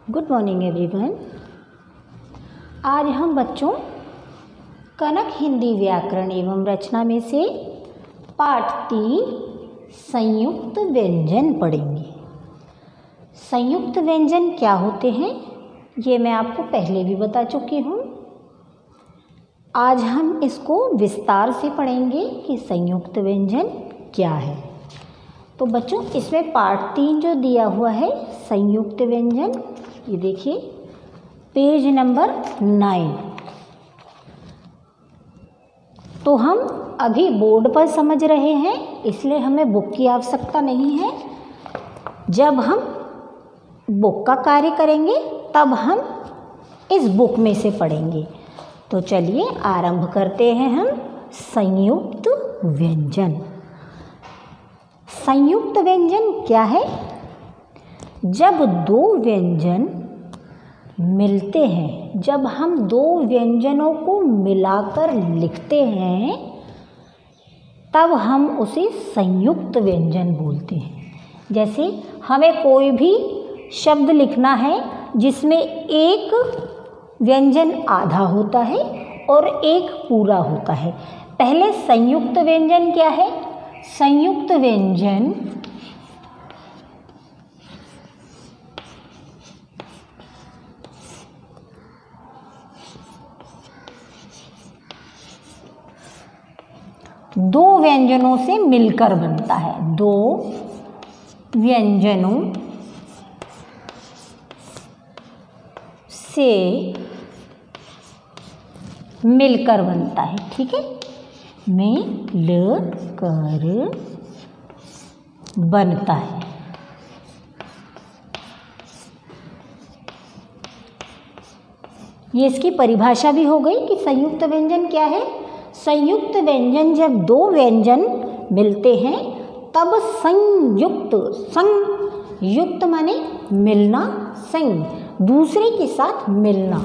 Good morning everyone. आज हम बच्चों कनक हिंदी व्याकरण एवं रचना में से पाठ 3 संयुक्त व्यंजन पढ़ेंगे। संयुक्त व्यंजन क्या होते हैं ये मैं आपको पहले भी बता चुकी हूँ। आज हम इसको विस्तार से पढ़ेंगे कि संयुक्त व्यंजन क्या है। तो बच्चों इसमें पार्ट 3 जो दिया हुआ है संयुक्त व्यंजन, ये देखिए पेज नंबर 9। तो हम अभी बोर्ड पर समझ रहे हैं, इसलिए हमें बुक की आवश्यकता नहीं है। जब हम बुक का कार्य करेंगे तब हम इस बुक में से पढ़ेंगे। तो चलिए आरंभ करते हैं हम संयुक्त व्यंजन। संयुक्त व्यंजन क्या है? जब दो व्यंजन मिलते हैं, जब हम दो व्यंजनों को मिलाकर लिखते हैं तब हम उसे संयुक्त व्यंजन बोलते हैं। जैसे हमें कोई भी शब्द लिखना है जिसमें एक व्यंजन आधा होता है और एक पूरा होता है। पहले संयुक्त व्यंजन क्या है? संयुक्त व्यंजन दो व्यंजनों से मिलकर बनता है। दो व्यंजनों से मिलकर बनता है, ठीक है, मिलकर बनता है। ये इसकी परिभाषा भी हो गई कि संयुक्त व्यंजन क्या है। संयुक्त व्यंजन जब दो व्यंजन मिलते हैं तब संयुक्त माने मिलना, संग दूसरे के साथ मिलना।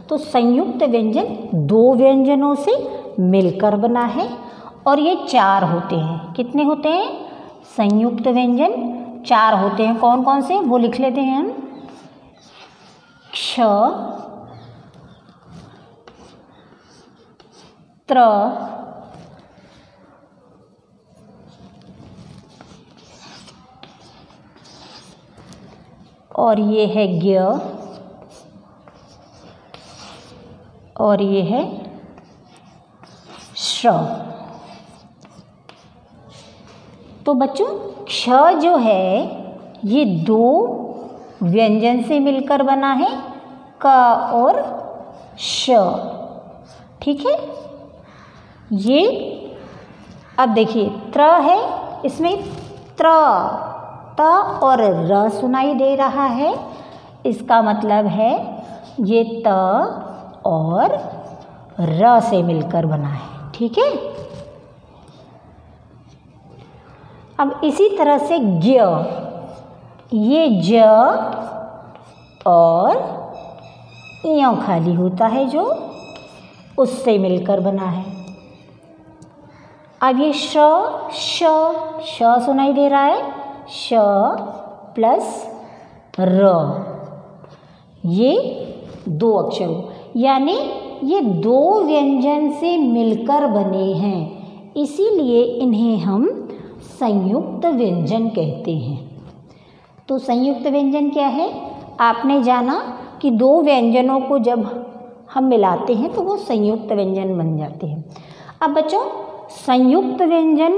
तो संयुक्त व्यंजन दो व्यंजनों से मिलकर बना है और ये 4 होते हैं। कितने होते हैं? संयुक्त व्यंजन 4 होते हैं। कौन कौन से वो लिख लेते हैं हम। क्ष, त्र, और ये है ज्ञ, और ये है श्र। तो बच्चों क्ष जो है ये दो व्यंजन से मिलकर बना है, क और श, ठीक है। ये अब देखिए त्र है, इसमें त्र, त और र सुनाई दे रहा है। इसका मतलब है ये त और र से मिलकर बना है, ठीक है। अब इसी तरह से ज्ञ, ये ज और य खाली होता है जो, उससे मिलकर बना है। अब ये श सुनाई दे रहा है, श प्लस र, ये 2 अक्षरों, यानी ये दो व्यंजन से मिलकर बने हैं, इसीलिए इन्हें हम संयुक्त व्यंजन कहते हैं। तो संयुक्त व्यंजन क्या है? आपने जाना कि दो व्यंजनों को जब हम मिलाते हैं तो वो संयुक्त व्यंजन बन जाते हैं। अब बच्चों संयुक्त व्यंजन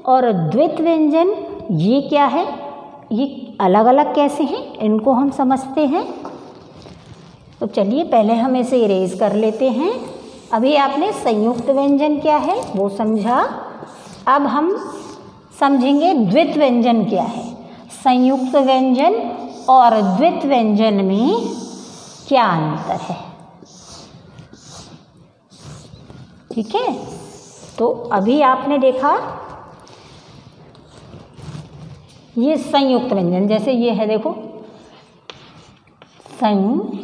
और द्वित व्यंजन ये क्या है? ये अलग अलग कैसे हैं इनको हम समझते हैं। तो चलिए पहले हम इसे इरेज कर लेते हैं। अभी आपने संयुक्त व्यंजन क्या है वो समझा, अब हम समझेंगे द्वित व्यंजन क्या है। संयुक्त व्यंजन और द्वित व्यंजन में क्या अंतर है, ठीक है। तो अभी आपने देखा ये संयुक्त व्यंजन, जैसे ये है देखो संयुक्त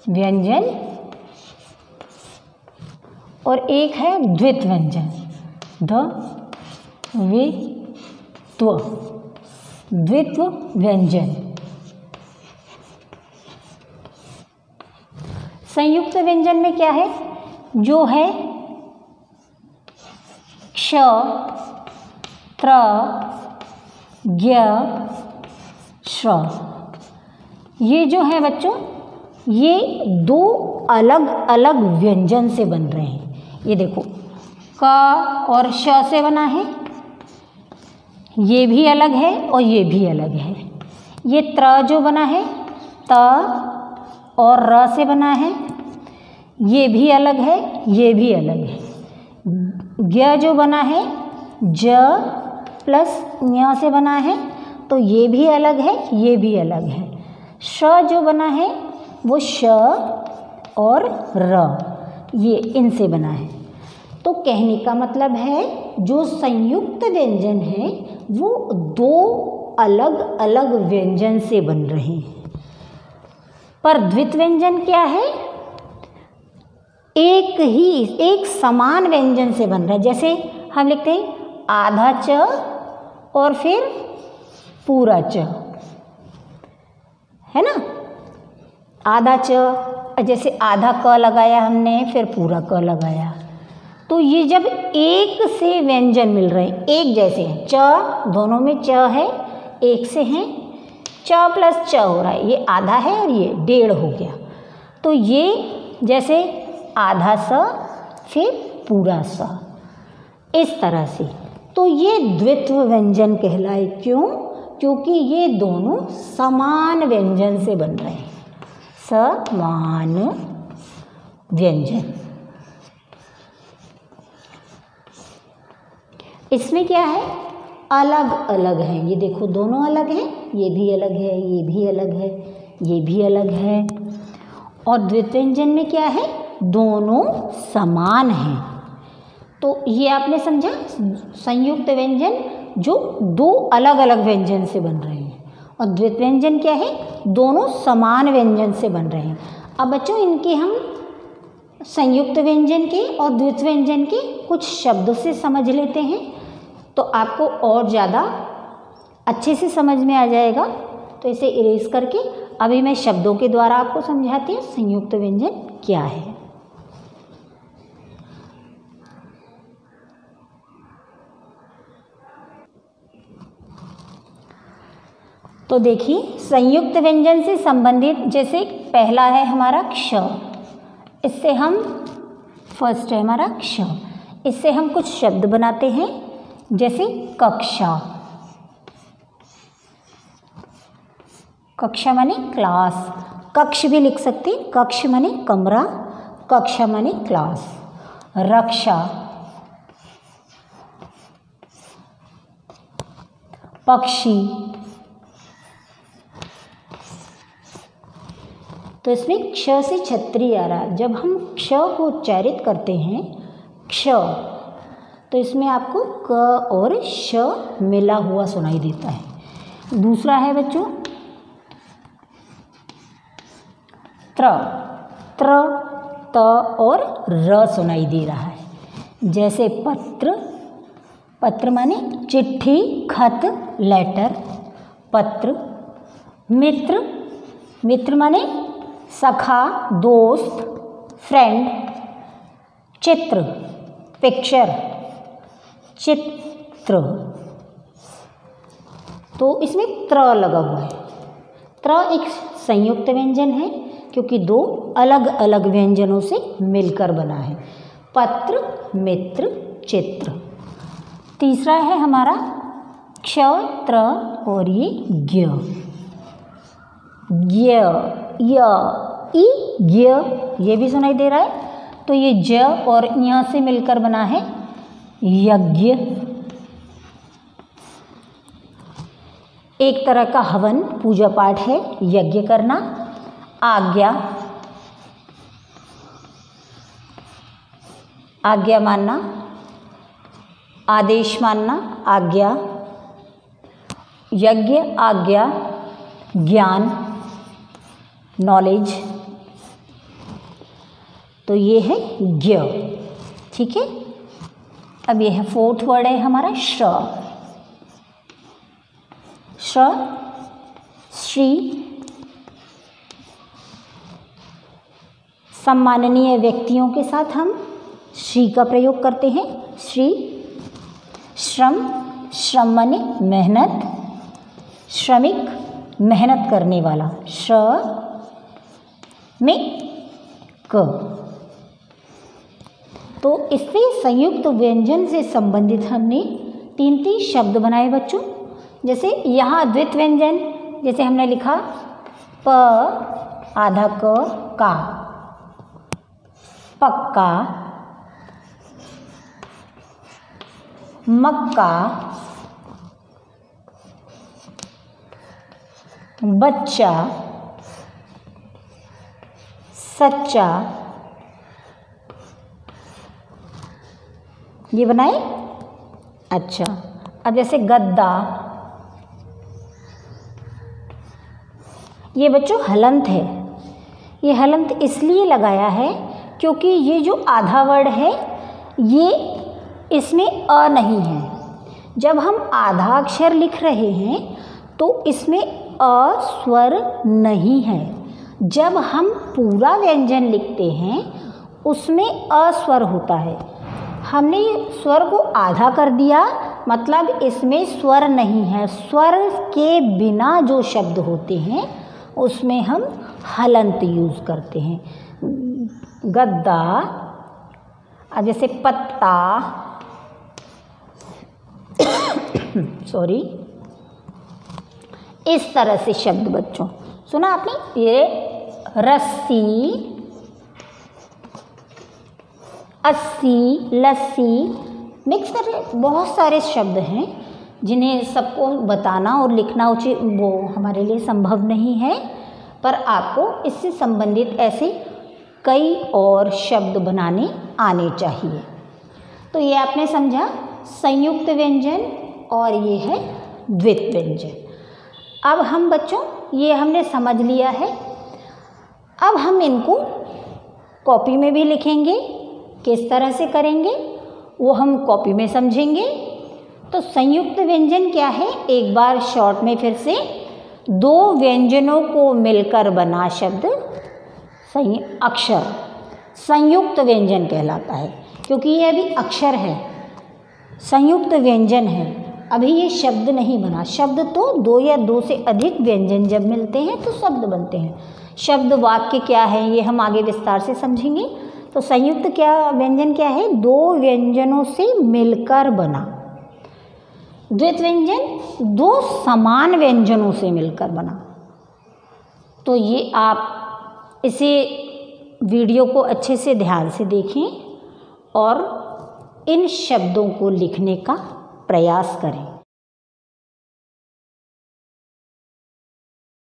व्यंजन, और एक है द्वित व्यंजन, द्वित्व, द्वित्व व्यंजन। संयुक्त व्यंजन में क्या है, जो है क्ष, त्र, ज्ञ, श्र। ये जो है बच्चों, ये दो अलग अलग व्यंजन से बन रहे हैं। ये देखो, क और श से बना है, ये भी अलग है और ये भी अलग है। ये त्र जो बना है, त और र से बना है, ये भी अलग है, ये भी अलग है। ज्ञ जो बना है, ज प्लस ञ से बना है, तो ये भी अलग है, ये भी अलग है। श जो बना है वो श और र, ये इनसे बना है। तो कहने का मतलब है जो संयुक्त व्यंजन है वो दो अलग अलग व्यंजन से बन रहे हैं। पर द्वित्व व्यंजन क्या है, एक समान व्यंजन से बन रहा है। जैसे हम लिखते हैं आधा च और फिर पूरा च, है ना। आधा च, जैसे आधा क लगाया हमने, फिर पूरा क लगाया, तो ये जब एक से व्यंजन मिल रहे हैं, एक जैसे हैं, च दोनों में च है, एक से हैं, च प्लस च हो रहा है, ये आधा है और ये डेढ़ हो गया। तो ये जैसे आधा स फिर पूरा स, इस तरह से। तो ये द्वित्व व्यंजन कहलाए। क्यों? क्योंकि ये दोनों समान व्यंजन से बन रहे हैं, समान व्यंजन। इसमें क्या है, अलग अलग हैं। ये देखो दोनों अलग हैं, ये भी अलग है, ये भी अलग है, ये भी अलग है। और द्वित्व व्यंजन में क्या है, दोनों समान हैं। तो ये आपने समझा, संयुक्त व्यंजन जो दो अलग अलग व्यंजन से बन रहे हैं, और द्वित्व व्यंजन क्या है, दोनों समान व्यंजन से बन रहे हैं। अब बच्चों इनके हम संयुक्त व्यंजन के और द्वित्व व्यंजन के कुछ शब्दों से समझ लेते हैं, तो आपको और ज़्यादा अच्छे से समझ में आ जाएगा। तो इसे इरेज करके अभी मैं शब्दों के द्वारा आपको समझाती हूँ संयुक्त व्यंजन क्या है। तो देखिए, संयुक्त व्यंजन से संबंधित जैसे पहला है हमारा क्ष, इससे हम फर्स्ट है हमारा क्ष, इससे हम कुछ शब्द बनाते हैं, जैसे कक्षा। कक्षा माने क्लास, कक्ष भी लिख सकते, कक्ष माने कमरा, कक्षा माने क्लास। रक्षा, पक्षी, तो इसमें क्ष से छतरी आ रहा है। जब हम क्ष को उच्चारित करते हैं क्ष, तो इसमें आपको क और श मिला हुआ सुनाई देता है। दूसरा है बच्चों त्र, त्र, त और र सुनाई दे रहा है। जैसे पत्र, पत्र माने चिट्ठी, खत, लेटर, पत्र। मित्र, मित्र माने सखा, दोस्त, फ्रेंड। चित्र, पिक्चर, चित्र। तो इसमें त्र लगा हुआ है। त्र एक संयुक्त व्यंजन है क्योंकि दो अलग अलग व्यंजनों से मिलकर बना है। पत्र, मित्र, चित्र। तीसरा है हमारा क्ष, त्र और ये ज्ञ, ज्ञ, य, ई, ज्ञ, ये भी सुनाई दे रहा है। तो ये ज और य से मिलकर बना है यज्ञ। एक तरह का हवन, पूजा पाठ है, यज्ञ करना। आज्ञा, आज्ञा मानना, आदेश मानना, आज्ञा। यज्ञ, आज्ञा, ज्ञान, नॉलेज। तो ये है ज्ञ, ठीक है। अब ये है फोर्थ वर्ड है हमारा श्र। श्री, सम्माननीय व्यक्तियों के साथ हम श्री का प्रयोग करते हैं। श्री। श्रम, श्रम माने मेहनत, श्रमिक मेहनत करने वाला, श्रमिक। तो इससे संयुक्त व्यंजन से संबंधित हमने 3 शब्द बनाए बच्चों। जैसे यहाँ द्वित व्यंजन, जैसे हमने लिखा प आधा क का, पक्का, मक्का, बच्चा, सच्चा, ये बनाए। अच्छा, अब जैसे गद्दा, ये बच्चों हलंत है। ये हलंत इसलिए लगाया है क्योंकि ये जो आधा वर्ड है ये इसमें अ नहीं है। जब हम आधा अक्षर लिख रहे हैं तो इसमें अ स्वर नहीं है। जब हम पूरा व्यंजन लिखते हैं उसमें अ स्वर होता है। हमने स्वर को आधा कर दिया, मतलब इसमें स्वर नहीं है। स्वर के बिना जो शब्द होते हैं उसमें हम हलंत यूज़ करते हैं। गद्दा, अब जैसे पत्ता सॉरी, इस तरह से शब्द बच्चों सुना आपने। ये रस्सी, अस्सी, लस्सी, मिक्स कर बहुत सारे शब्द हैं जिन्हें सबको बताना और लिखना उचित वो हमारे लिए संभव नहीं है, पर आपको इससे संबंधित ऐसे कई और शब्द बनाने आने चाहिए। तो ये आपने समझा संयुक्त व्यंजन और ये है द्वित व्यंजन। अब हम बच्चों ये हमने समझ लिया है। अब हम इनको कॉपी में भी लिखेंगे। किस तरह से करेंगे वो हम कॉपी में समझेंगे। तो संयुक्त व्यंजन क्या है, एक बार शॉर्ट में फिर से, 2 व्यंजनों को मिलकर बना शब्द अक्षर संयुक्त व्यंजन कहलाता है, क्योंकि ये अभी अक्षर है, संयुक्त व्यंजन है, अभी ये शब्द नहीं बना। शब्द तो 2 या 2 से अधिक व्यंजन जब मिलते हैं तो शब्द बनते हैं। शब्द वाक्य क्या है ये हम आगे विस्तार से समझेंगे। तो संयुक्त व्यंजन क्या है, 2 व्यंजनों से मिलकर बना। द्वित व्यंजन 2 समान व्यंजनों से मिलकर बना। तो ये आप इसे वीडियो को अच्छे से ध्यान से देखें और इन शब्दों को लिखने का प्रयास करें।